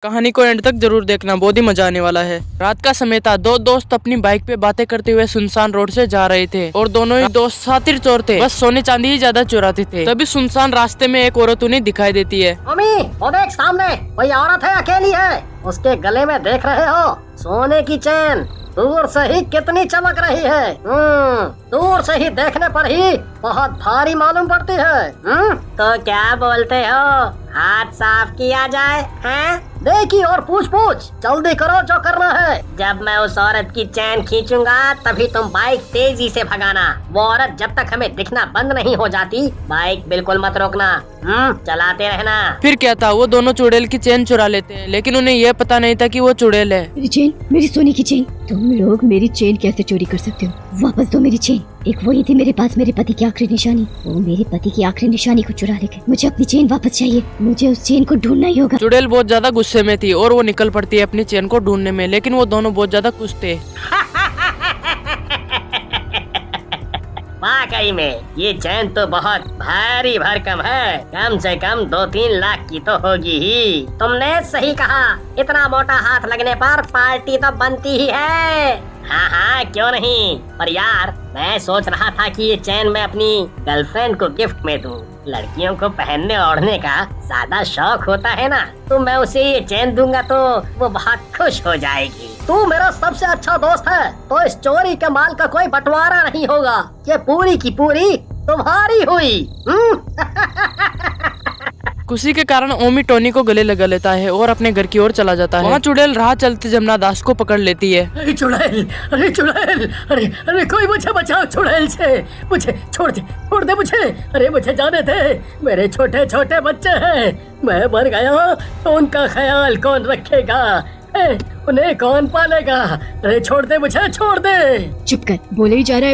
कहानी को एंड तक जरूर देखना, बहुत ही मजा आने वाला है। रात का समय था। दो दोस्त अपनी बाइक पे बातें करते हुए सुनसान रोड से जा रहे थे और दोनों ही दोस्त शातिर चोर थे, बस सोने चांदी ही ज्यादा चुराते थे। तभी सुनसान रास्ते में एक औरत उन्हें दिखाई देती है। मम्मी, वो देख सामने कोई औरत है, अकेली है। उसके गले में देख रहे हो सोने की चेन, दूर से ही कितनी चमक रही है। दूर से ही देखने पर ही बहुत भारी मालूम पड़ती है। तो क्या बोलते हो, हाथ साफ किया जाए? हैं? देखी और पूछ जल्दी करो जो करना है। जब मैं उस औरत की चैन खींचूंगा तभी तुम बाइक तेजी से भगाना। वो औरत जब तक हमें दिखना बंद नहीं हो जाती बाइक बिल्कुल मत रोकना। चलाते रहना। फिर क्या था, वो दोनों चुड़ैल की चेन चुरा लेते हैं, लेकिन उन्हें यह पता नहीं था कि वो चुड़ैल है। मेरी चेन, मेरी सोने की चेन। तुम लोग मेरी चेन कैसे चोरी कर सकते हो? वापस दो मेरी चेन। एक वही थी मेरे पास, मेरे पति की आखिरी निशानी। वो मेरे पति की आखिरी निशानी को चुरा ले गए। मुझे अपनी चेन वापस चाहिए। मुझे उस चेन को ढूंढना ही होगा। चुड़ैल बहुत ज्यादा गुस्से में थी और वो निकल पड़ती है अपनी चेन को ढूंढने में, लेकिन वो दोनों बहुत ज्यादा खुश थे। वाकई में ये चैन तो बहुत भारी भरकम है, कम से कम 2-3 लाख की तो होगी ही। तुमने सही कहा, इतना मोटा हाथ लगने पर पार्टी तो बनती ही है। हाँ, क्यों नहीं। पर यार, मैं सोच रहा था कि ये चैन मैं अपनी गर्लफ्रेंड को गिफ्ट में दूं। लड़कियों को पहनने ओढ़ने का ज्यादा शौक होता है ना, तो मैं उसे ये चैन दूंगा तो वो बहुत खुश हो जाएगी। तू मेरा सबसे अच्छा दोस्त है, तो इस चोरी के माल का कोई बंटवारा नहीं होगा। ये पूरी की पूरी तुम्हारी हुई। खुशी के कारण ओमी टोनी को गले लगा लेता है और अपने घर की ओर चला जाता है। वहाँ चुड़ैल राह चलते जमुना दास को पकड़ लेती है। अरे चुड़ैल, अरे कोई मुझे बचाओ चुड़ैल से। मुझे छोड़ दे मुझे। अरे मुझे जाने दे, मेरे छोटे छोटे बच्चे हैं। मैं मर गया तो उनका ख्याल कौन रखेगा? उन्हें कौन पालेगा? अरे छोड़ दे मुझे, छोड़ दे। चुप कर, बोले ही जा रहा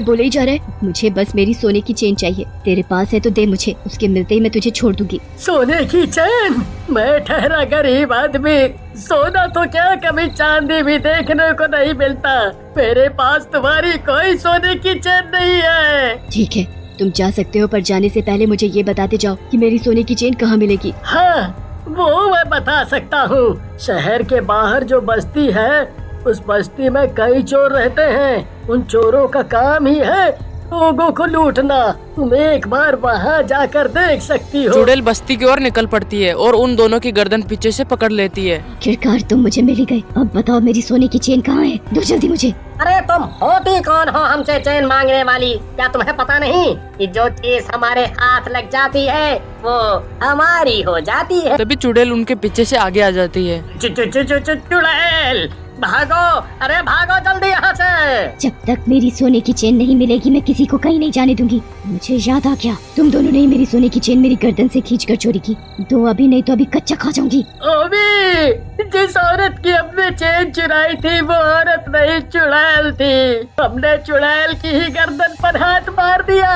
है। मुझे बस मेरी सोने की चेन चाहिए। तेरे पास है तो दे मुझे, उसके मिलते ही मैं तुझे छोड़ दूंगी। सोने की चैन? मैं ठहरा गरीब आदमी, सोना तो क्या कभी चांदी भी देखने को नहीं मिलता। मेरे पास तुम्हारी कोई सोने की चैन नहीं है। ठीक है, तुम जा सकते हो, पर जाने से पहले मुझे ये बताते जाओ कि मेरी सोने की चेन कहाँ मिलेगी। हाँ, वो मैं बता सकता हूँ। शहर के बाहर जो बस्ती है, उस बस्ती में कई चोर रहते हैं। उन चोरों का काम ही है लोगों को लूटना। तुम एक बार वहाँ जाकर देख सकती हो। चुड़ैल बस्ती की ओर निकल पड़ती है और उन दोनों की गर्दन पीछे से पकड़ लेती है। आखिरकार तुम मुझे मिल ही गए। अब बताओ मेरी सोने की चेन कहाँ है? दो जल्दी मुझे। अरे तुम होती कौन हो हमसे चैन मांगने वाली? क्या तुम्हें पता नहीं कि जो चीज हमारे हाथ लग जाती है वो हमारी हो जाती है? तभी चुड़ैल उनके पीछे से आगे आ जाती है। चुड़ैल, भागो, अरे भागो जल्दी यहाँ से। जब तक मेरी सोने की चेन नहीं मिलेगी मैं किसी को कहीं नहीं जाने दूंगी। मुझे याद आ गया, तुम दोनों ने ही मेरी सोने की चेन मेरी गर्दन से खींचकर चोरी की। दो अभी नहीं तो अभी कच्चा खा जाऊंगी। ओबी, जिस औरत की हमने चेन चुराई थी वो औरत नहीं चुड़ैल थी। हमने चुड़ैल की ही गर्दन पर हाथ मार दिया।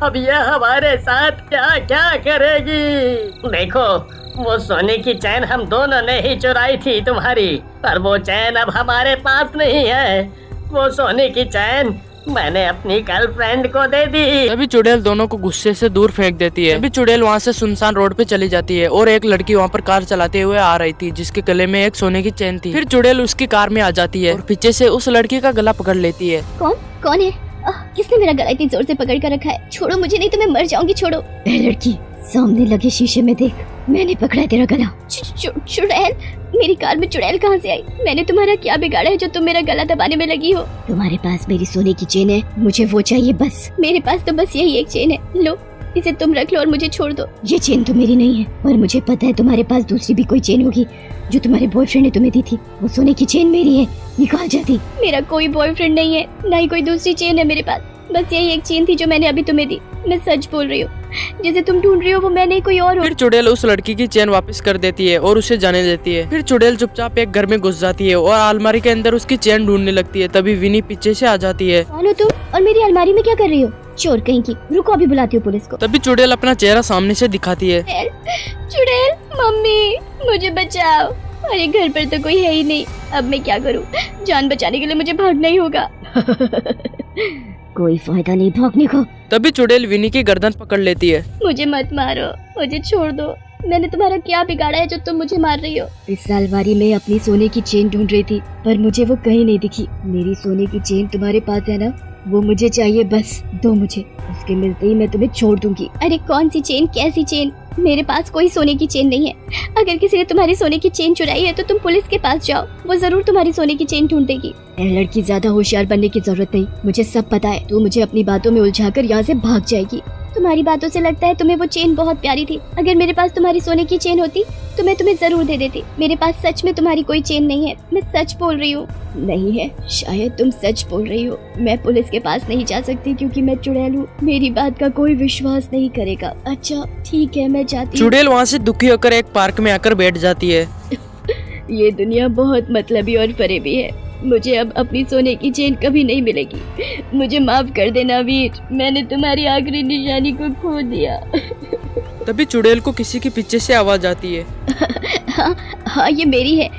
अब यह हमारे साथ क्या क्या करेगी? देखो, वो सोने की चैन हम दोनों ने ही चुराई थी तुम्हारी, पर वो चैन अब हमारे पास नहीं है। वो सोने की चैन मैंने अपनी गर्लफ्रेंड को दे दी। तभी चुड़ैल दोनों को गुस्से से दूर फेंक देती है। तभी चुड़ैल वहाँ से सुनसान रोड पे चली जाती है और एक लड़की वहाँ पर कार चलाते हुए आ रही थी जिसके गले में एक सोने की चेन थी। फिर चुड़ैल उसकी कार में आ जाती है और पीछे से उस लड़की का गला पकड़ लेती है। कौन है? किसने मेरा गला इतनी जोर से पकड़ कर रखा है? छोड़ो मुझे, नहीं तो मैं मर जाऊंगी। छोड़ो। लड़की, सामने लगे शीशे में देख, मैंने पकड़ा है तेरा गला। चुड़ैल, मेरी कार में चुड़ैल कहाँ से आई? मैंने तुम्हारा क्या बिगाड़ा है जो तुम मेरा गला दबाने में लगी हो? तुम्हारे पास मेरी सोने की चेन है, मुझे वो चाहिए बस। मेरे पास तो बस यही एक चेन है, लो इसे तुम रख लो और मुझे छोड़ दो। ये चेन तो मेरी नहीं है, और मुझे पता है तुम्हारे पास दूसरी भी कोई चेन होगी जो तुम्हारे बॉयफ्रेंड ने तुम्हें दी थी। वो सोने की चेन मेरी है, निकाल जाती। मेरा कोई बॉयफ्रेंड नहीं है, ना ही कोई दूसरी चेन है मेरे पास। बस यही एक चेन थी जो मैंने अभी तुम्हें दी। मैं सच बोल रही हूँ, जिसे तुम ढूंढ रही हो वो मैं नहीं, कोई और हो। फिर चुड़ैल उस लड़की की चेन वापस कर देती है और उसे जाने देती है। फिर चुड़ैल चुपचाप एक घर में घुस जाती है और अलमारी के अंदर उसकी चेन ढूंढने लगती है। तभी विनी पीछे से आ जाती है। कौन हो तुम और मेरी अलमारी में क्या कर रही हो? चोर कहीं की, रुको अभी बुलाती हूँ पुलिस को। तभी चुड़ैल अपना चेहरा सामने से दिखाती है। चुड़ैल, मम्मी मुझे बचाओ। अरे घर पर तो कोई है ही नहीं, अब मैं क्या करूँ? जान बचाने के लिए मुझे भागना ही होगा। कोई फायदा नहीं भागने का। तभी चुड़ैल विनी की गर्दन पकड़ लेती है। मुझे मत मारो, मुझे छोड़ दो, मैंने तुम्हारा क्या बिगाड़ा है जो तुम मुझे मार रही हो? इस अलमारी में अपनी सोने की चेन ढूंढ रही थी, पर मुझे वो कहीं नहीं दिखी। मेरी सोने की चेन तुम्हारे पास है ना? वो मुझे चाहिए, बस दो मुझे। उसके मिलते ही मैं तुम्हें छोड़ दूंगी। अरे कौन सी चेन, कैसी चेन? मेरे पास कोई सोने की चेन नहीं है। अगर किसी ने तुम्हारी सोने की चेन चुराई है तो तुम पुलिस के पास जाओ, वो जरूर तुम्हारी सोने की चेन ढूंढ देगी। लड़की, ज्यादा होशियार बनने की जरूरत नहीं, मुझे सब पता है। तू मुझे अपनी बातों में उलझाकर यहाँ से भाग जाएगी। तुम्हारी बातों से लगता है तुम्हें वो चेन बहुत प्यारी थी। अगर मेरे पास तुम्हारी सोने की चेन होती तो मैं तुम्हें जरूर दे देती। मेरे पास सच में तुम्हारी कोई चेन नहीं है, मैं सच बोल रही हूँ। नहीं है, शायद तुम सच बोल रही हो। मैं पुलिस के पास नहीं जा सकती क्योंकि मैं चुड़ैल हूँ। मेरी बात का कोई विश्वास नहीं करेगा। अच्छा ठीक है, मैं जाती हूँ। चुड़ैल वहाँ से दुखी होकर एक पार्क में आकर बैठ जाती है। ये दुनिया बहुत मतलबी और फरेबी है। मुझे अब अपनी सोने की चेन कभी नहीं मिलेगी। मुझे माफ कर देना वीर, मैंने तुम्हारी आखिरी निशानी को खो दिया। तभी चुड़ैल को किसी के पीछे से आवाज आती है। हाँ, ये मेरी है।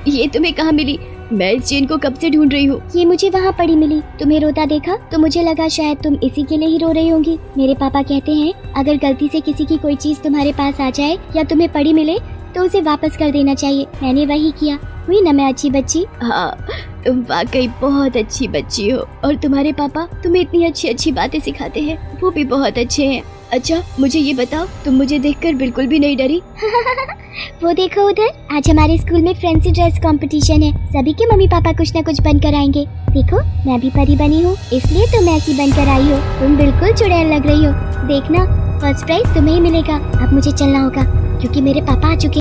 ये तुम्हें कहाँ मिली? मैं इस चेन को कब से ढूंढ रही हूँ। ये मुझे वहाँ पड़ी मिली। तुम्हें रोता देखा तो मुझे लगा शायद तुम इसी के लिए ही रो रही होंगी। मेरे पापा कहते हैं अगर गलती से किसी की कोई चीज तुम्हारे पास आ जाए या तुम्हें पड़ी मिले तो उसे वापस कर देना चाहिए। मैंने वही किया। हुई ना मैं अच्छी बच्ची? हाँ, तुम वाकई बहुत अच्छी बच्ची हो। और तुम्हारे पापा तुम्हें इतनी अच्छी अच्छी बातें सिखाते हैं, वो भी बहुत अच्छे हैं। अच्छा मुझे ये बताओ, तुम मुझे देखकर बिल्कुल भी नहीं डरी? वो देखो उधर, आज हमारे स्कूल में फैंसी ड्रेस कंपटीशन है। सभी के मम्मी पापा कुछ न कुछ बनकर आएंगे। देखो मैं भी परी बनी हूँ, इसलिए तुम ऐसी बनकर आई हो। तुम बिल्कुल चुड़ैल लग रही हो। देखना फर्स्ट प्राइज तुम्हें ही मिलेगा। अब मुझे चलना होगा क्योंकि मेरे पापा आ चुके